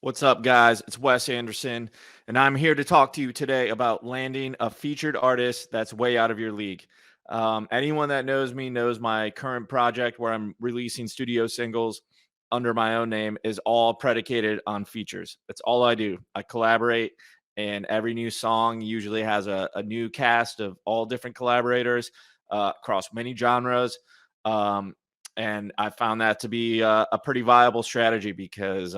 What's up, guys? It's Wes Anderson, and I'm here to talk to you today about landing a featured artist that's way out of your league. Anyone that knows me knows my current project where I'm releasing studio singles under my own name is all predicated on features. That's all I do. I collaborate, and every new song usually has a new cast of all different collaborators across many genres. Um, and I found that to be a pretty viable strategy because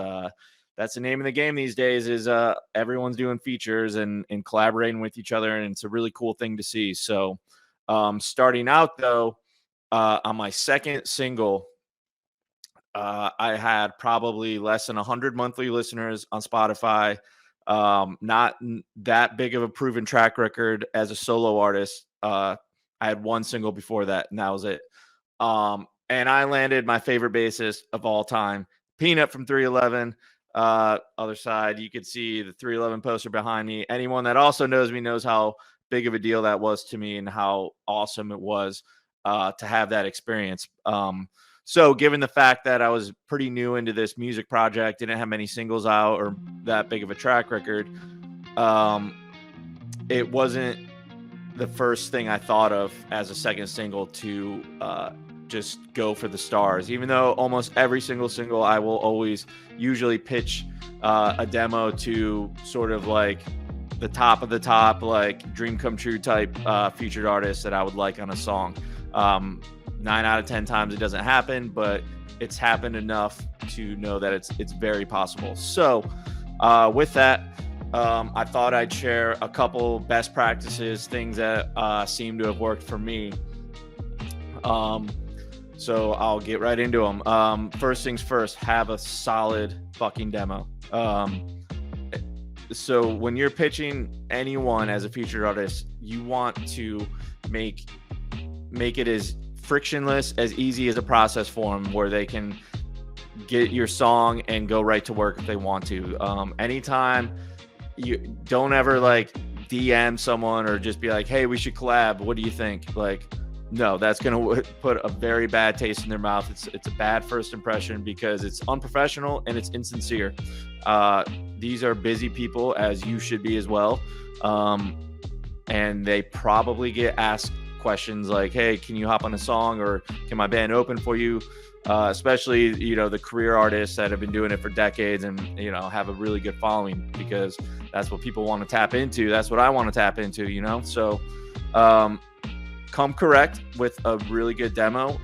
that's the name of the game these days is everyone's doing features and collaborating with each other, and it's a really cool thing to see. So starting out though, on my second single, I had probably less than 100 monthly listeners on Spotify. Not that big of a proven track record as a solo artist. I had one single before that, and that was it. And I landed my favorite bassist of all time, Peanut from 311. Other side, you could see the 311 poster behind me. Anyone that also knows me knows how big of a deal that was to me and how awesome it was to have that experience. So, given the fact that I was pretty new into this music project, didn't have many singles out or that big of a track record, um, it wasn't the first thing I thought of as a second single to just go for the stars. Even though almost every single I will always usually pitch a demo to sort of like the top of the top, like dream come true type featured artists that I would like on a song. 9 out of 10 times it doesn't happen, but it's happened enough to know that it's very possible. So with that, I thought I'd share a couple best practices, things that seem to have worked for me. So I'll get right into them. First things first, have a solid fucking demo. So when you're pitching anyone as a featured artist, you want to make it as frictionless, as easy as a process for them where they can get your song and go right to work if they want to. Anytime, you don't ever like DM someone or just be like, hey, we should collab, what do you think? Like, no, that's going to put a very bad taste in their mouth. It's a bad first impression because it's unprofessional and it's insincere. These are busy people, as you should be as well. And they probably get asked questions like, hey, can you hop on a song, or can my band open for you? Especially, the career artists that have been doing it for decades and, have a really good following, because that's what people want to tap into. That's what I want to tap into, So come correct with a really good demo.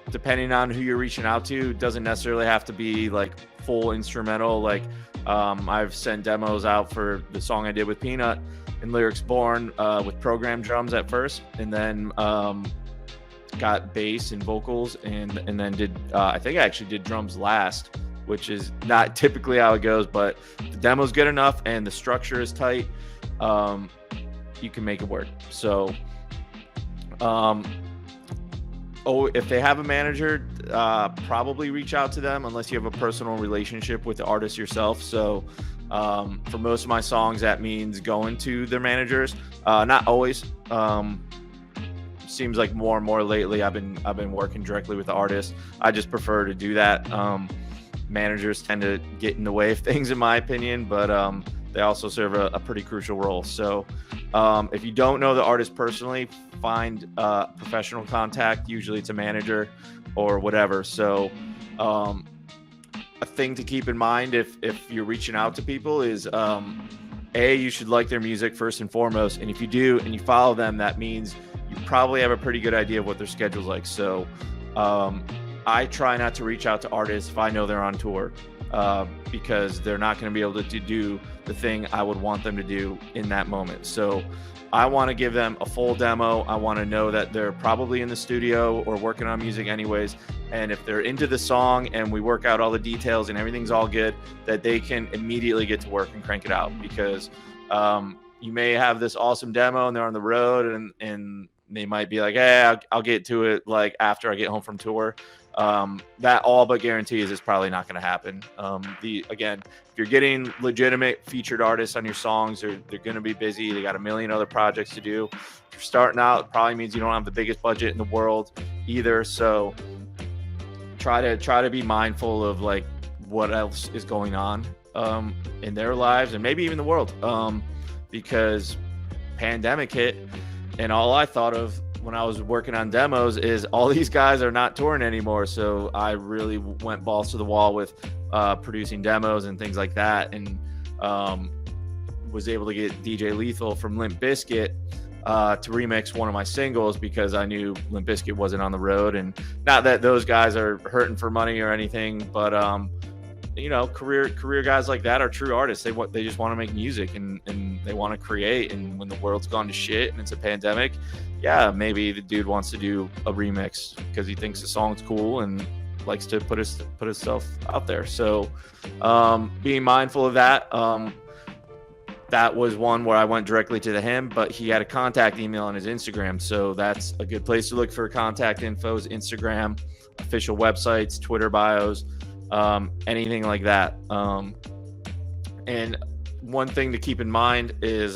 Depending on who you're reaching out to, doesn't necessarily have to be like full instrumental. Like I've sent demos out for the song I did with Peanut and Lyrics Born with programmed drums at first, and then got bass and vocals, and then did I think I actually did drums last, which is not typically how it goes, but the demo's good enough and the structure is tight. You can make it work. So if they have a manager, probably reach out to them unless you have a personal relationship with the artist yourself. So for most of my songs, that means going to their managers. Not always. Seems like more and more lately I've been working directly with the artist. I just prefer to do that. Managers tend to get in the way of things, in my opinion, but they also serve a pretty crucial role. So if you don't know the artist personally, find professional contact. Usually it's a manager or whatever. So a thing to keep in mind if you're reaching out to people is you should like their music first and foremost. And if you do and you follow them, that means you probably have a pretty good idea of what their schedule's like. So I try not to reach out to artists if I know they're on tour, because they're not going to be able to do the thing I would want them to do in that moment. So I want to give them a full demo. I want to know that they're probably in the studio or working on music anyways. And if they're into the song and we work out all the details and everything's all good, that they can immediately get to work and crank it out. Because you may have this awesome demo and they're on the road and they might be like, hey, I'll get to it like after I get home from tour. That all but guarantees it's probably not going to happen. Again, if you're getting legitimate featured artists on your songs, they're going to be busy. They got a million other projects to do. If you're starting out, it probably means you don't have the biggest budget in the world either. So try to be mindful of like what else is going on in their lives and maybe even the world, because pandemic hit, and all I thought of when I was working on demos is all these guys are not touring anymore. So I really went balls to the wall with producing demos and things like that, and was able to get DJ Lethal from Limp Bizkit to remix one of my singles because I knew Limp Bizkit wasn't on the road. And not that those guys are hurting for money or anything, but you know, career guys like that are true artists. They just want to make music, and they want to create. And when the world's gone to shit and it's a pandemic, yeah, maybe the dude wants to do a remix because he thinks the song's cool and likes to put himself out there. So being mindful of that. That was one where I went directly to him, but he had a contact email on his Instagram. So that's a good place to look for contact infos: Instagram, official websites, Twitter bios, anything like that. And one thing to keep in mind is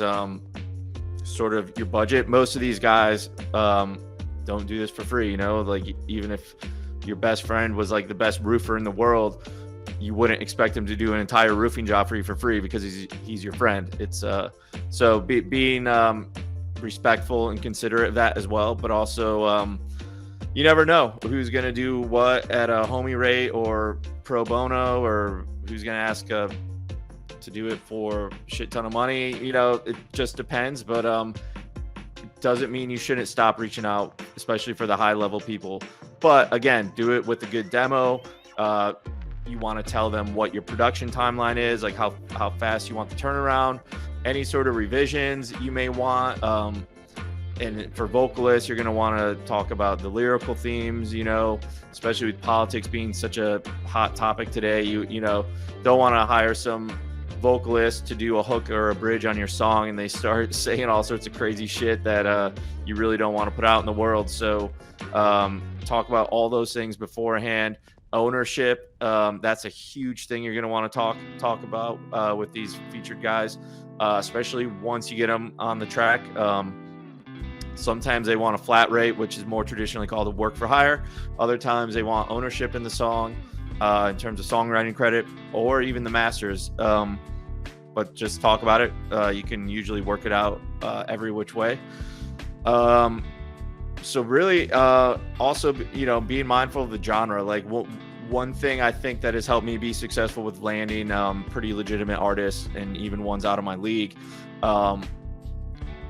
sort of your budget. Most of these guys don't do this for free, you know, like even if your best friend was like the best roofer in the world, you wouldn't expect him to do an entire roofing job for you for free because he's your friend. It's so being respectful and considerate of that as well, but also you never know who's going to do what at a homie rate or pro bono, or who's going to ask to do it for a shit ton of money. You know, it just depends, but doesn't mean you shouldn't stop reaching out, especially for the high level people. But again, do it with a good demo. You want to tell them what your production timeline is, like how fast you want the turnaround, any sort of revisions you may want. And for vocalists, you're going to want to talk about the lyrical themes, you know, especially with politics being such a hot topic today. You know, don't want to hire some vocalist to do a hook or a bridge on your song and they start saying all sorts of crazy shit that you really don't want to put out in the world. So talk about all those things beforehand. Ownership, that's a huge thing you're going to want to talk about with these featured guys, especially once you get them on the track. Sometimes they want a flat rate, which is more traditionally called a work for hire. Other times they want ownership in the song in terms of songwriting credit or even the masters. But just talk about it. You can usually work it out every which way. So really, also, you know, being mindful of the genre. Like one thing I think that has helped me be successful with landing pretty legitimate artists and even ones out of my league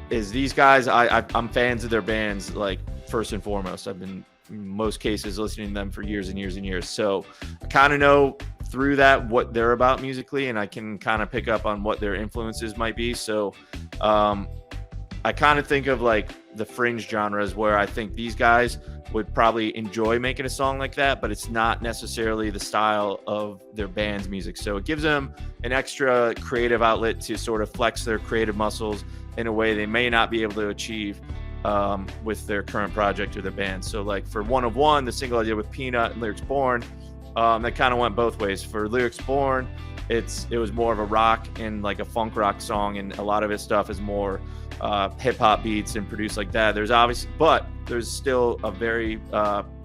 is these guys. I'm fans of their bands, like first and foremost. I've been in most cases listening to them for years and years and years. So I kind of know through that what they're about musically, and I can kind of pick up on what their influences might be. So I kind of think of like the fringe genres where I think these guys would probably enjoy making a song like that, but it's not necessarily the style of their band's music. So it gives them an extra creative outlet to sort of flex their creative muscles in a way they may not be able to achieve with their current project or their band. So like for One of One, the single I did with Peanut and Lyrics Born, that kind of went both ways. For Lyrics Born, it was more of a rock and like a funk rock song, and a lot of his stuff is more hip hop beats and produced like that. There's still a very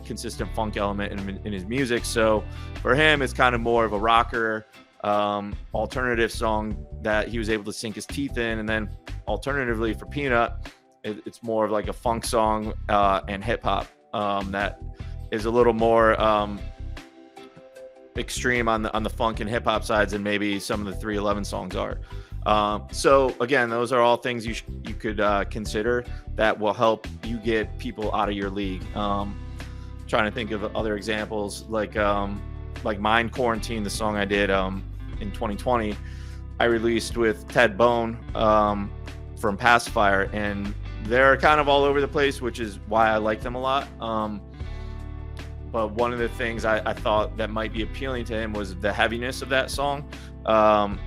consistent funk element in his music. So for him, it's kind of more of a rocker, alternative song that he was able to sink his teeth in. And then alternatively for Peanut, it's more of like a funk song and hip hop that is a little more extreme on the funk and hip hop sides than maybe some of the 311 songs are. So again, those are all things you could consider that will help you get people out of your league. Trying to think of other examples like Mind Quarantine, the song I did in 2020, I released with Ted Bone from Pacifier, and they're kind of all over the place, which is why I like them a lot. But one of the things I thought that might be appealing to him was the heaviness of that song.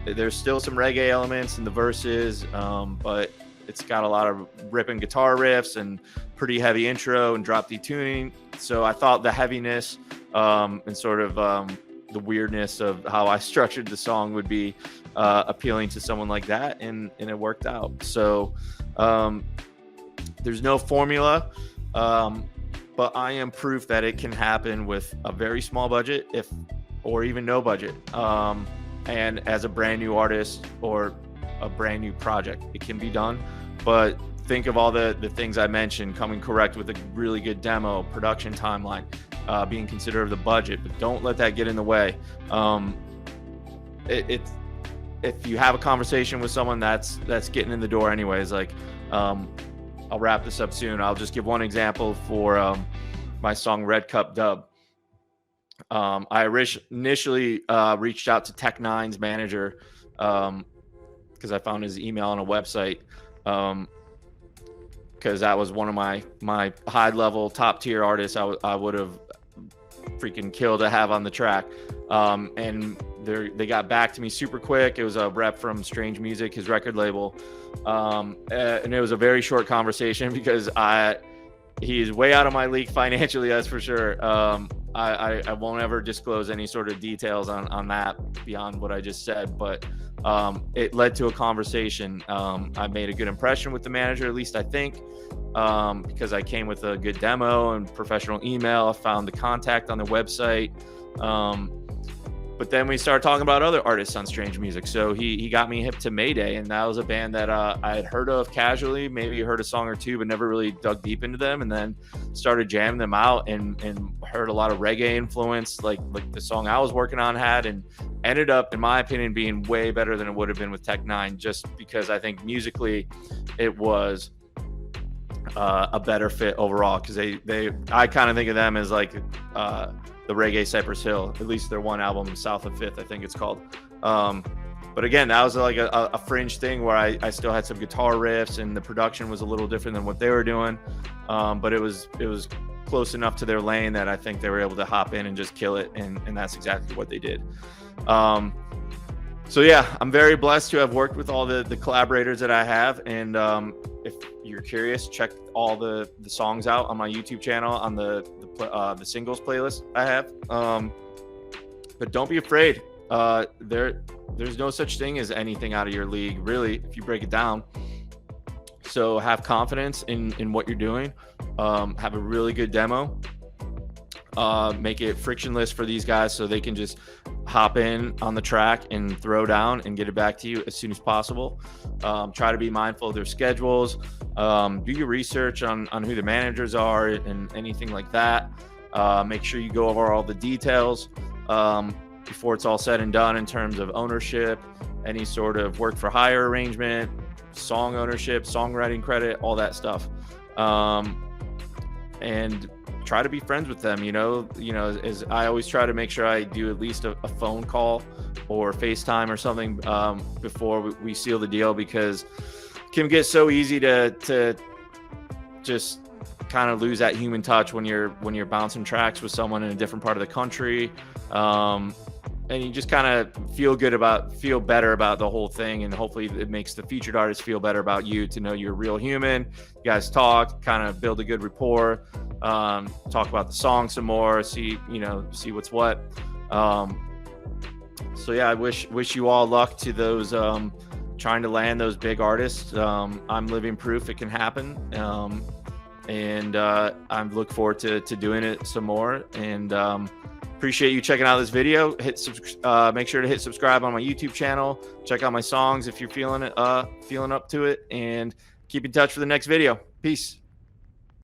There's still some reggae elements in the verses, but it's got a lot of ripping guitar riffs and pretty heavy intro and drop D tuning. So I thought the heaviness and sort of the weirdness of how I structured the song would be appealing to someone like that, and it worked out. So there's no formula, but I am proof that it can happen with a very small budget if or even no budget. And as a brand new artist or a brand new project, it can be done. But think of all the things I mentioned, coming correct with a really good demo, production timeline, being considerate of the budget, but don't let that get in the way. If you have a conversation with someone that's getting in the door anyways, like, I'll wrap this up soon. I'll just give one example for my song Red Cup Dub. I initially reached out to Tech Nine's manager because I found his email on a website, because that was one of my high level top tier artists I would have freaking killed to have on the track. And they got back to me super quick. It was a rep from Strange Music, his record label, and it was a very short conversation because he's way out of my league financially, that's for sure. I won't ever disclose any sort of details on that beyond what I just said, but it led to a conversation. I made a good impression with the manager, at least I think, because I came with a good demo and professional email. I found the contact on the website. But then we started talking about other artists on Strange Music. So he got me hip to Mayday, and that was a band that I had heard of casually, maybe heard a song or two, but never really dug deep into them. And then started jamming them out and heard a lot of reggae influence, like the song I was working on had, and ended up, in my opinion, being way better than it would have been with Tech Nine, just because I think musically it was a better fit overall. Because I kind of think of them as like the reggae Cypress Hill, at least their one album, South of Fifth, I think it's called. But again, that was like a fringe thing where I still had some guitar riffs and the production was a little different than what they were doing. But it was close enough to their lane that I think they were able to hop in and just kill it. And that's exactly what they did. So yeah, I'm very blessed to have worked with all the collaborators that I have. And if you're curious, check all the songs out on my YouTube channel on the singles playlist I have. But don't be afraid. There's no such thing as anything out of your league, really, if you break it down. So have confidence in what you're doing. Have a really good demo. Make it frictionless for these guys so they can just hop in on the track and throw down and get it back to you as soon as possible. Try to be mindful of their schedules. Do your research on who the managers are and anything like that. Make sure you go over all the details before it's all said and done in terms of ownership, any sort of work for hire arrangement, song ownership, songwriting credit, all that stuff. And try to be friends with them, as I always try to make sure I do at least a phone call or FaceTime or something before we seal the deal, because it can get so easy to just kind of lose that human touch when you're bouncing tracks with someone in a different part of the country. And you just kind of feel better about the whole thing. And hopefully it makes the featured artist feel better about you, to know you're a real human. You guys talk, kind of build a good rapport, talk about the song some more, see what's what. So yeah, I wish you all luck to those trying to land those big artists. I'm living proof it can happen. And I look forward to doing it some more. And appreciate you checking out this video. Make sure to hit subscribe on my YouTube channel. Check out my songs if you're feeling up to it, and keep in touch for the next video. Peace.